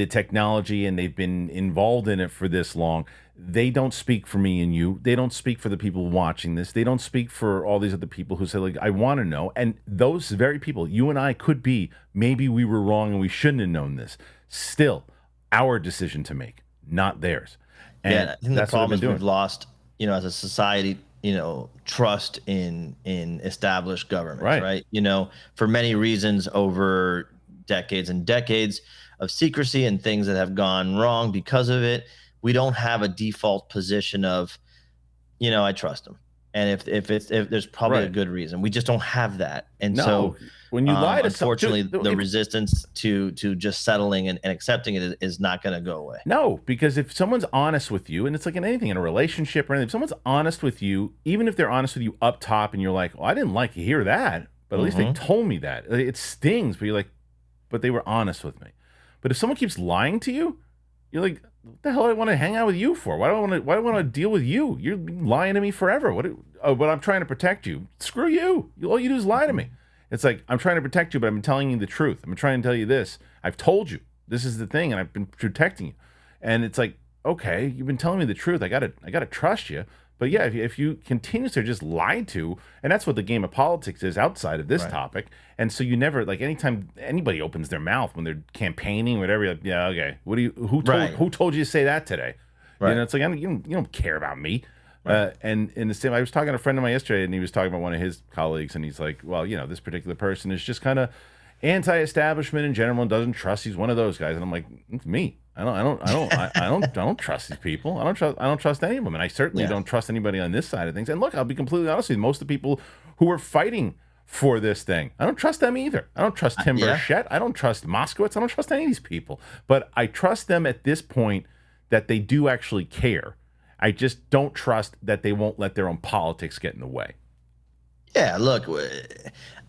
technology and they've been involved in it for this long, they don't speak for me and you. They don't speak for the people watching this. They don't speak for all these other people who say, like, I want to know. And those very people, you and I, could be, maybe we were wrong and we shouldn't have known this. Still, our decision to make, not theirs. And I think the problem is we've lost, as a society, trust in established governments, right? For many reasons over decades and decades of secrecy and things that have gone wrong because of it, we don't have a default position of, I trust them. And if there's probably a good reason, we just don't have that. And so when you lie to unfortunately, the resistance to just settling and accepting it is not going to go away. No, because if someone's honest with you, and it's like in anything, in a relationship or anything, if someone's honest with you, even if they're honest with you up top and you're like, well, I didn't like to hear that, but at least they told me that. It stings, but you're like, but they were honest with me. But if someone keeps lying to you, you're like, what the hell do I want to hang out with you for? Why do I want to deal with you? You're lying to me forever. But I'm trying to protect you. Screw you. All you do is lie to me. It's like, I'm trying to protect you, but I'm telling you the truth. I'm trying to tell you this. I've told you. This is the thing, and I've been protecting you. And it's like, okay, you've been telling me the truth. I gotta trust you. But yeah, if you continue to just lie to, and that's what the game of politics is outside of this topic. And so you never, like, anytime anybody opens their mouth when they're campaigning, whatever, you're like, yeah, okay. Who told you to say that today? Right. It's like, you don't care about me. Right. And in the same, I was talking to a friend of mine yesterday, and he was talking about one of his colleagues, and he's like, well, this particular person is just kind of anti-establishment in general and doesn't trust. He's one of those guys, and I'm like, it's me. I don't trust these people. I don't trust any of them, and I certainly don't trust anybody on this side of things. And look, I'll be completely honest with you. Most of the people who are fighting for this thing, I don't trust them either. I don't trust Tim Burchett. I don't trust Moskowitz. I don't trust any of these people. But I trust them at this point that they do actually care. I just don't trust that they won't let their own politics get in the way. Yeah, look,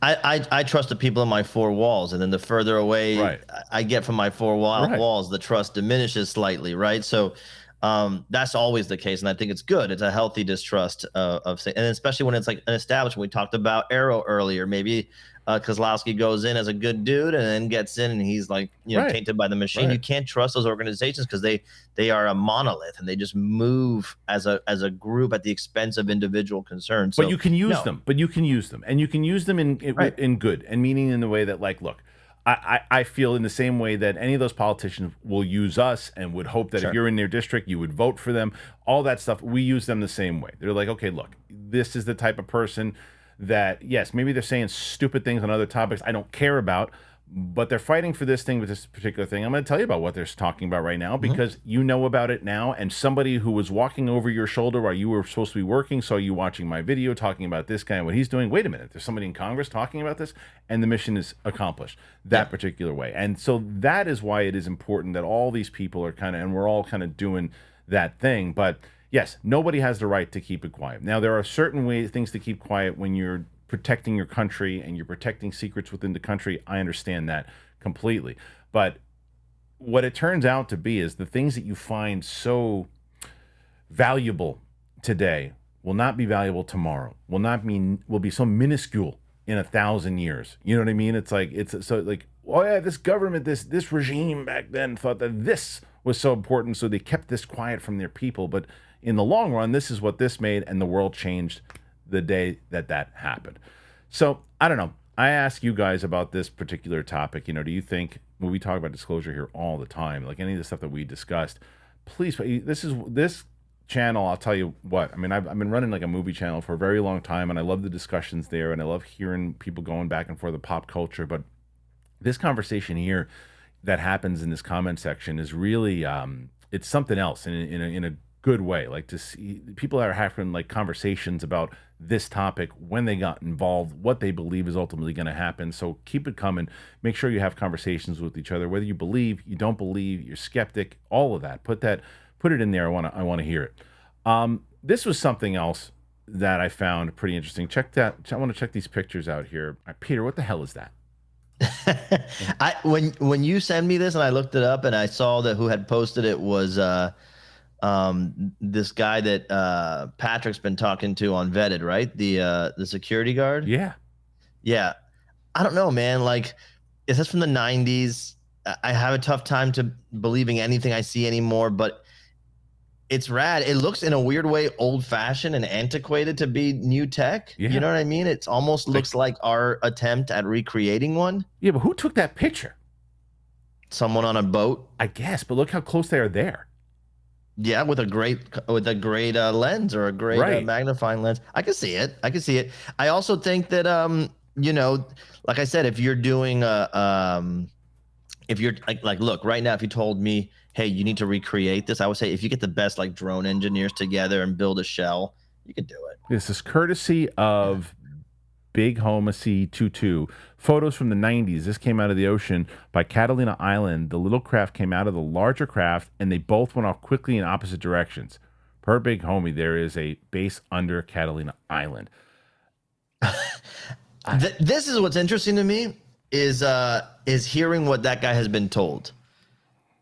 I trust the people in my four walls, and then the further away I get from my four walls, the trust diminishes slightly, right? So that's always the case, and I think it's good. It's a healthy distrust and especially when it's like an establishment. We talked about AARO earlier. Maybe Kozlowski goes in as a good dude and then gets in and he's like, tainted by the machine. You can't trust those organizations because they are a monolith and they just move as a group at the expense of individual concerns. But you can use them. But you can use them, and you can use them in good, and meaning in the way that, like, look, I feel in the same way that any of those politicians will use us and would hope that if you're in their district, you would vote for them. All that stuff, we use them the same way. They're like, okay, look, this is the type of person that, yes, maybe they're saying stupid things on other topics I don't care about, but they're fighting for this thing with this particular thing. I'm going to tell you about what they're talking about right now because you know about it now, and somebody who was walking over your shoulder while you were supposed to be working saw you watching my video talking about this guy and what he's doing. Wait a minute, there's somebody in Congress talking about this, and the mission is accomplished that particular way. And so that is why it is important that all these people are and we're all kind of doing that thing. But yes, nobody has the right to keep it quiet. Now, there are certain things to keep quiet when you're protecting your country and you're protecting secrets within the country. I understand that completely. But what it turns out to be is the things that you find so valuable today will not be valuable tomorrow, will be so minuscule in 1,000 years. You know what I mean? It's so like, oh yeah, this government, this regime back then thought that this was so important, so they kept this quiet from their people. But in the long run, this is what this made, and the world changed the day that happened. So I don't know. I ask you guys about this particular topic. Do you think, when we talk about disclosure here all the time, like any of the stuff that we discussed, please, this channel, I'll tell you what, I mean, I've been running like a movie channel for a very long time, and I love the discussions there, and I love hearing people going back and forth of pop culture. But this conversation here that happens in this comment section is really, it's something else in a good way. Like, to see people that are having like conversations about this topic, when they got involved, what they believe is ultimately going to happen. So keep it coming. Make sure you have conversations with each other, whether you believe, you don't believe, you're skeptic, all of that. Put it in there. I want to hear it. This was something else that I found pretty interesting. Check that. I want to check these pictures out here. Peter, what the hell is that? When you send me this and I looked it up and I saw that who had posted it was this guy that Patrick's been talking to on Vetted, right? The security guard. Yeah. I don't know, man. Like, is this from the 90s? I have a tough time to believing anything I see anymore, but it's rad. It looks in a weird way old-fashioned and antiquated to be new tech. Yeah. You know what I mean? It almost looks like our attempt at recreating one. Yeah, but who took that picture? Someone on a boat, I guess, but look how close they are there. yeah, with a great lens or a great magnifying lens. I can see it. I also think that like I said, if you're doing if you're like look right now, if you told me, hey, you need to recreate this, I would say if you get the best like drone engineers together and build a shell, you could do it. This is courtesy of Big Homa C22. Photos from the 90s. This came out of the ocean by Catalina Island. The little craft came out of the larger craft, and they both went off quickly in opposite directions. Per Big Homie, there is a base under Catalina Island. This is what's interesting to me is hearing what that guy has been told.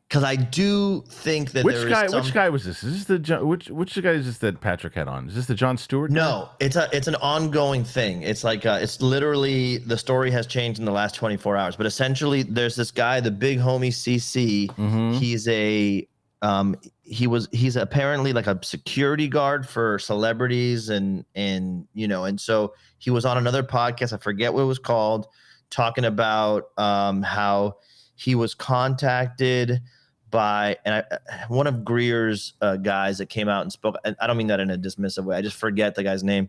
Because I do think that which guy was this? Is this the which guy is this that Patrick had on? Is this the Jon Stewart guy? No, it's an ongoing thing. It's like it's literally the story has changed in the last 24 hours. But essentially, there's this guy, the Big Homie CC. Mm-hmm. He's apparently like a security guard for celebrities and so he was on another podcast. I forget what it was called, talking about how he was contacted by one of Greer's guys that came out and spoke. And I don't mean that in a dismissive way. I just forget the guy's name,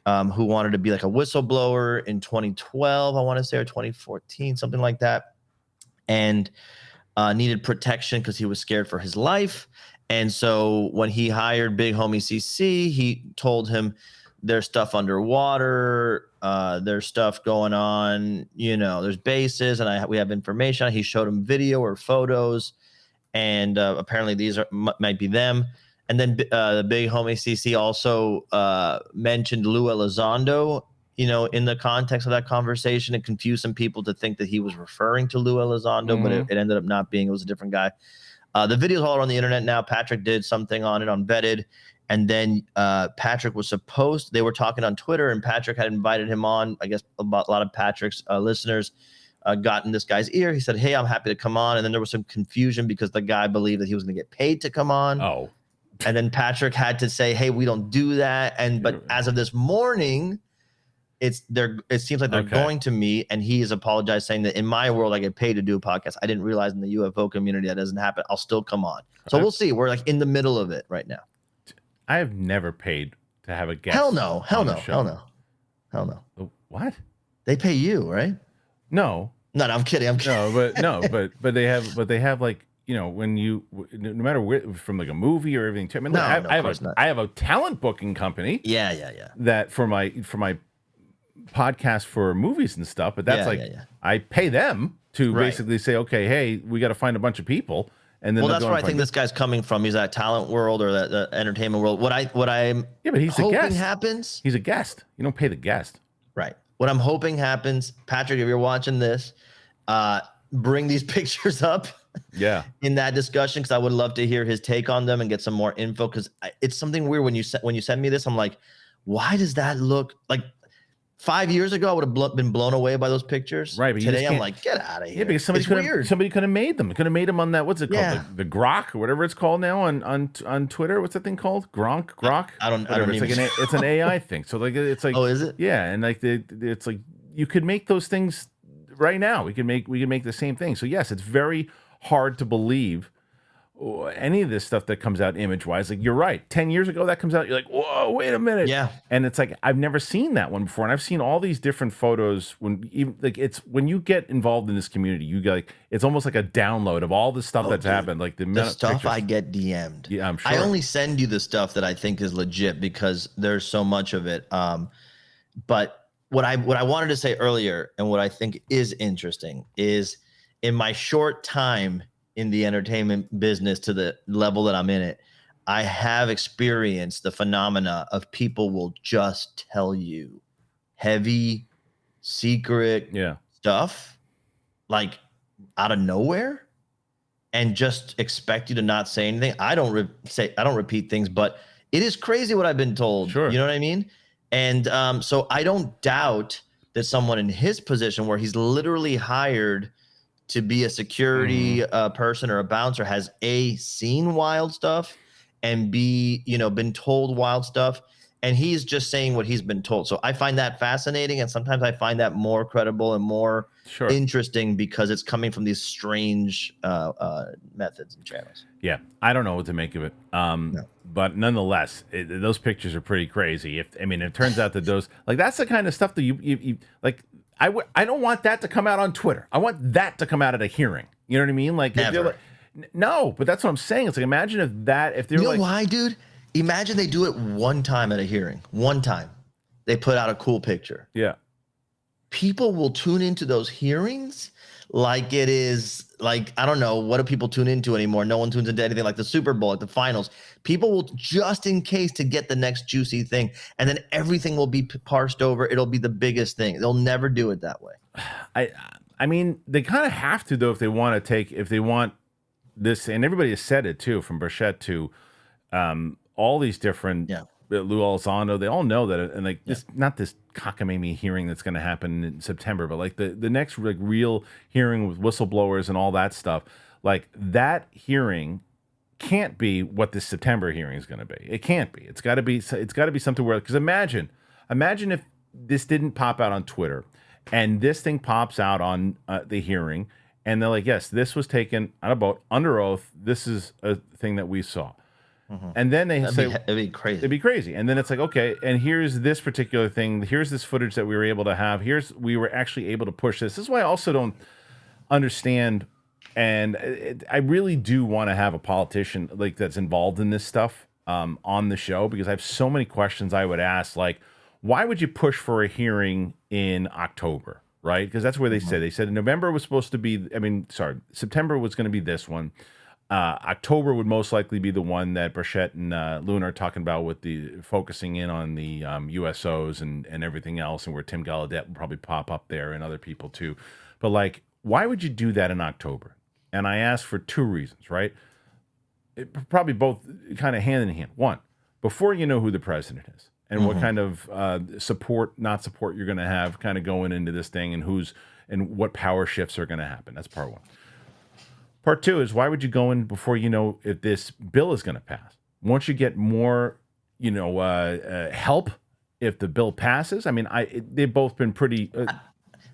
who wanted to be like a whistleblower in 2012, I want to say, or 2014, something like that, and needed protection because he was scared for his life. And so when he hired Big Homie CC, he told him there's stuff underwater, there's stuff going on, there's bases, and we have information. He showed him video or photos. And apparently these might be them. And then the Big Homie CC also mentioned Lou Elizondo, in the context of that conversation. It confused some people to think that he was referring to Lou Elizondo, mm-hmm. but it ended up not being. It was a different guy. The video's all on the internet now. Patrick did something on it on Vetted. And then Patrick was they were talking on Twitter, and Patrick had invited him on. I guess a lot of Patrick's listeners got in this guy's ear. He said, hey, I'm happy to come on. And then there was some confusion because the guy believed that he was going to get paid to come on. Oh. And then Patrick had to say, hey, we don't do that. But as of this morning, it seems like they're going to meet, and he has apologized, saying that in my world, I get paid to do a podcast. I didn't realize in the UFO community that doesn't happen. I'll still come on. So we'll see. We're like in the middle of it right now. I have never paid to have a guest. Hell no. What? They pay you, right? No, I'm kidding. but they have like, when you, no matter where, from like a movie or everything. I mean, I have a talent booking company. Yeah. That for my podcast for movies and stuff, but that's I pay them to basically say, okay, hey, we got to find a bunch of people. And then that's where I think this guy's coming from. He's that talent world or that entertainment world. What I'm but he's hoping a guest. Happens. He's a guest. You don't pay the guest. Right. What I'm hoping happens, Patrick, if you're watching this, bring these pictures up. Yeah. In that discussion, because I would love to hear his take on them and get some more info. Because it's something weird when you sent me this. I'm like, why does that look like? 5 years ago, I would have been blown away by those pictures. Right, but you today just I'm can't- like, get out of here. Yeah, because It's weird. somebody could have made them. Could have made them on that. What's it called? Yeah. The Grok or whatever it's called now on Twitter. What's that thing called? Grok. I don't Whatever. It's even. like it's an AI thing. So like it's like. Oh, is it? Yeah, and like it's like you could make those things right now. We can make the same thing. So yes, it's very hard to believe any of this stuff that comes out image wise. Like you're right. 10 years ago that comes out, you're like, whoa, wait a minute. Yeah. And it's like I've never seen that one before. And I've seen all these different photos it's when you get involved in this community, you get like it's almost like a download of all the stuff that's happened. Like the stuff pictures. I get DM'd. Yeah, I'm sure. I only send you the stuff that I think is legit because there's so much of it. But what I wanted to say earlier and what I think is interesting is in my short time in the entertainment business to the level that I'm in it, I have experienced the phenomena of people will just tell you heavy, secret stuff, like out of nowhere, and just expect you to not say anything. I don't repeat things, but it is crazy what I've been told. Sure. You know what I mean? And so I don't doubt that someone in his position where he's literally hired to be a security person or a bouncer has seen wild stuff and been told wild stuff. And he's just saying what he's been told. So I find that fascinating. And sometimes I find that more credible and more interesting because it's coming from these strange methods and channels. Yeah. I don't know what to make of it. But nonetheless, those pictures are pretty crazy. It turns out that those, like, that's the kind of stuff that you like, I don't want that to come out on Twitter. I want that to come out at a hearing. You know what I mean? Like, Never. No, but that's what I'm saying. It's like, imagine if they're you know why, dude? Imagine they do it one time at a hearing. One time. They put out a cool picture. Yeah. People will tune into those hearings like it is, like, I don't know, what do people tune into anymore? No one tunes into anything like the Super Bowl, like the finals. People will, just in case, to get the next juicy thing, and then everything will be parsed over. It'll be the biggest thing. They'll never do it that way. I mean, they kind of have to, though, if they want this, and everybody has said it too, from Burchett to all these different Lou Elizondo, they all know that, and like this, not this cockamamie hearing that's going to happen in September, but like the next like real hearing with whistleblowers and all that stuff, like that hearing can't be what this September hearing is going to be. It can't be. It's got to be something where, because imagine if this didn't pop out on Twitter, and this thing pops out on the hearing, and they're like, yes, this was taken on a boat under oath. This is a thing that we saw. Mm-hmm. And then they say it'd be crazy. It'd be crazy. And then it's like, okay, and here's this particular thing. Here's this footage that we were able to have. We were actually able to push this. This is why I also don't understand. And I really do want to have a politician like that's involved in this stuff on the show, because I have so many questions I would ask. Like, why would you push for a hearing in October? Right? Because that's where they said. They said November was supposed to be. September was going to be this one. October would most likely be the one that Burchett and Luna are talking about, with the focusing in on the USOs and everything else, and where Tim Gallaudet will probably pop up there, and other people too. But like, why would you do that in October? And I ask for two reasons, right? Probably both kind of hand in hand. One, before you know who the president is and what kind of not support you're going to have kind of going into this thing, and what power shifts are going to happen. That's part one. Part two is, why would you go in before you know if this bill is going to pass? Once you get more, help if the bill passes. I mean, they've both been pretty.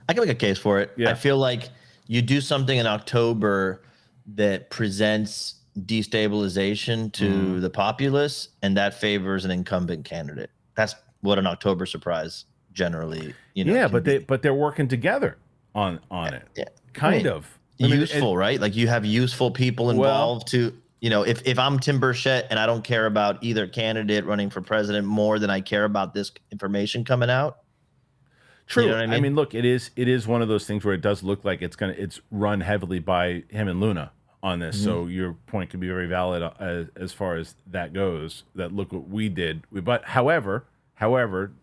I can make a case for it. Yeah. I feel like you do something in October that presents destabilization to the populace, and that favors an incumbent candidate. That's what an October surprise generally, Yeah, but they're working together on it. Yeah. Kind of. Useful, right? Like, you have useful people involved to, if I'm Tim Burchett and I don't care about either candidate running for president more than I care about this information coming out. True. You know what I mean? Look, it is one of those things where it does look like it's run heavily by him and Luna on this. Mm-hmm. So your point could be very valid as far as that goes. That look what we did. But however,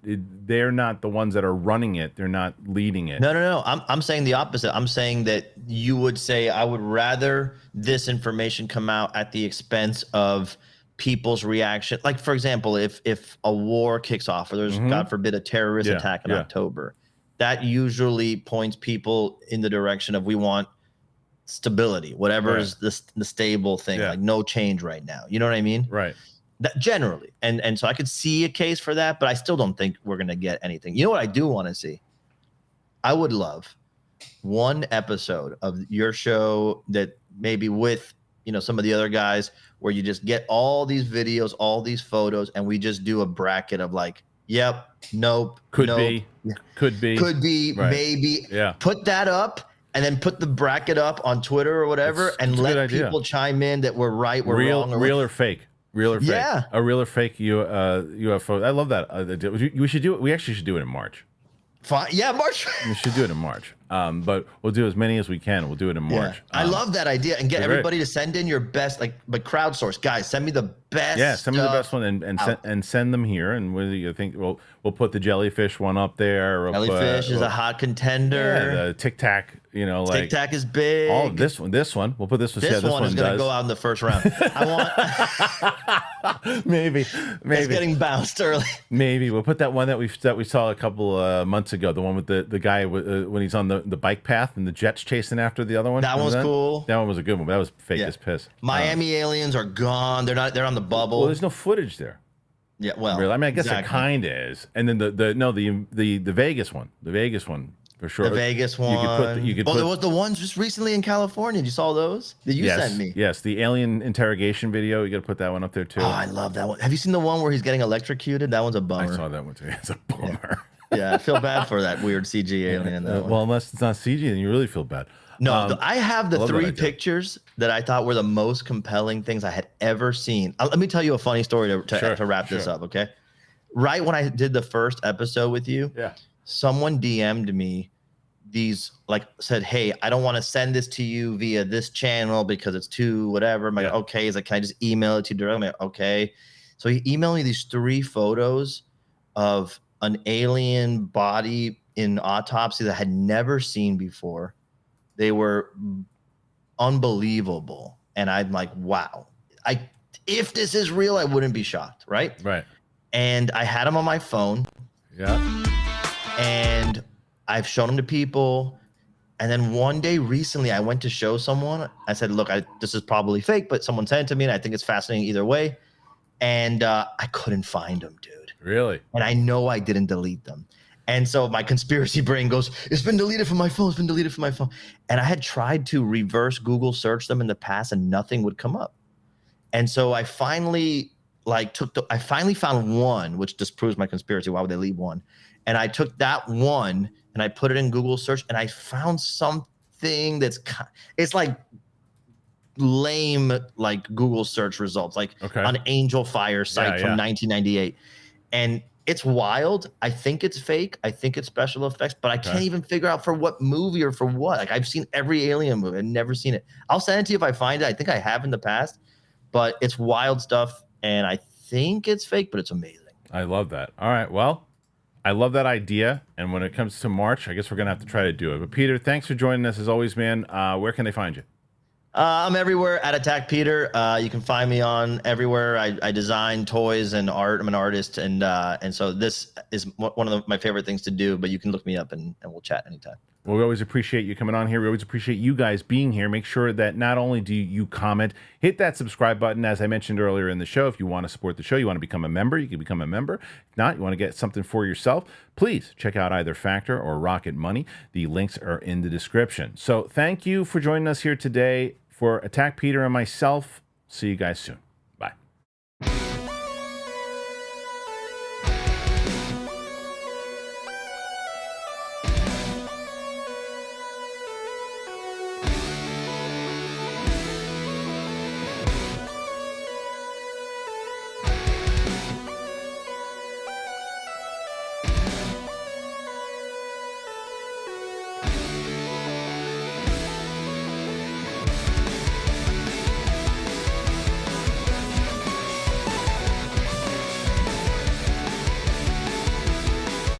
they're not the ones that are running it. They're not leading it. No. I'm saying the opposite. I'm saying that you would say, I would rather this information come out at the expense of people's reaction. Like, for example, if a war kicks off or there's, God forbid, a terrorist attack in October, that usually points people in the direction of we want stability, whatever is the stable thing, like no change right now. You know what I mean? Right. That generally. And so I could see a case for that, but I still don't think we're going to get anything. You know what I do want to see? I would love one episode of your show that maybe with, you know, some of the other guys where you just get all these videos, all these photos, and we just do a bracket of like, yep, nope, could be, right. Maybe. Yeah. Put that up and then put the bracket up on Twitter or whatever and let people chime in that we're right, we're wrong. Real or fake. Real or fake. Yeah. A real or fake UFO. I love that. We should do it. We actually should do it in March. Fine. Yeah, March. We should do it in March. But we'll do as many as we can. We'll do it in March. Yeah. I love that idea, and get everybody to send in your best, but crowdsource, guys. Send me the best. Yeah, send me the best one and send them here. And whether you think we'll put the jellyfish one up there. Jellyfish is a hot contender. Yeah, the Tic Tac. You know, like Tic Tac is big. Oh, this one. We'll put this one. This one is going to go out in the first round. I want maybe it's getting bounced early. Maybe we'll put that one that we saw a couple months ago. The one with the guy when he's on the bike path and the jet's chasing after the other one. That one's cool. That one was a good one. But that was fake as piss. Miami aliens are gone. They're on the bubble. Well, there's no footage there. Yeah, well, really. I mean, I guess it kind of is. And then the Vegas one. The Vegas one. For sure. The Vegas one. You could put there was the ones just recently in California. You saw those that you sent me? Yes, the alien interrogation video. You got to put that one up there too. Oh, I love that one. Have you seen the one where he's getting electrocuted? That one's a bummer. I saw that one too. It's a bummer. Yeah, I feel bad for that weird CG alien. Well, unless it's not CG, then you really feel bad. No, I have the 3 pictures that I thought were the most compelling things I had ever seen. Let me tell you a funny story to wrap this up, okay? Right when I did the first episode with you, someone DM'd me said, hey, I don't want to send this to you via this channel because it's too whatever. I'm like, okay. He's like, can I just email it to you directly? I'm like, okay. So he emailed me these 3 photos of an alien body in autopsy that I had never seen before. They were unbelievable. And I'm like, wow. If this is real, I wouldn't be shocked, right? Right. And I had them on my phone. Yeah. And I've shown them to people. And then one day recently, I went to show someone. I said, look, this is probably fake, but someone sent it to me, and I think it's fascinating either way. And I couldn't find them, dude. Really? And I know I didn't delete them. And so my conspiracy brain goes, it's been deleted from my phone. It's been deleted from my phone. And I had tried to reverse Google search them in the past, and nothing would come up. And so I finally I finally found one, which disproves my conspiracy. Why would they leave one? And I took that one and I put it in Google search, and I found something it's like lame, like Google search results, like an Angel Fire site from 1998. And it's wild. I think it's fake. I think it's special effects, but I can't even figure out for what movie or for what. Like, I've seen every alien movie. I've never seen it. I'll send it to you if I find it. I think I have in the past, but it's wild stuff. And I think it's fake, but it's amazing. I love that. All right. Well, I love that idea. And when it comes to March, I guess we're going to have to try to do it. But Peter, thanks for joining us as always, man. Where can they find you? I'm everywhere at Attack Peter. You can find me on everywhere. I design toys and art. I'm an artist. And so this is one of my favorite things to do, but you can look me up and we'll chat anytime. Well, we always appreciate you coming on here. We always appreciate you guys being here. Make sure that not only do you comment, hit that subscribe button. As I mentioned earlier in the show, if you want to support the show, you want to become a member, you can become a member. If not, you want to get something for yourself, please check out either Factor or Rocket Money. The links are in the description. So thank you for joining us here today. For Attack Peter and myself, see you guys soon.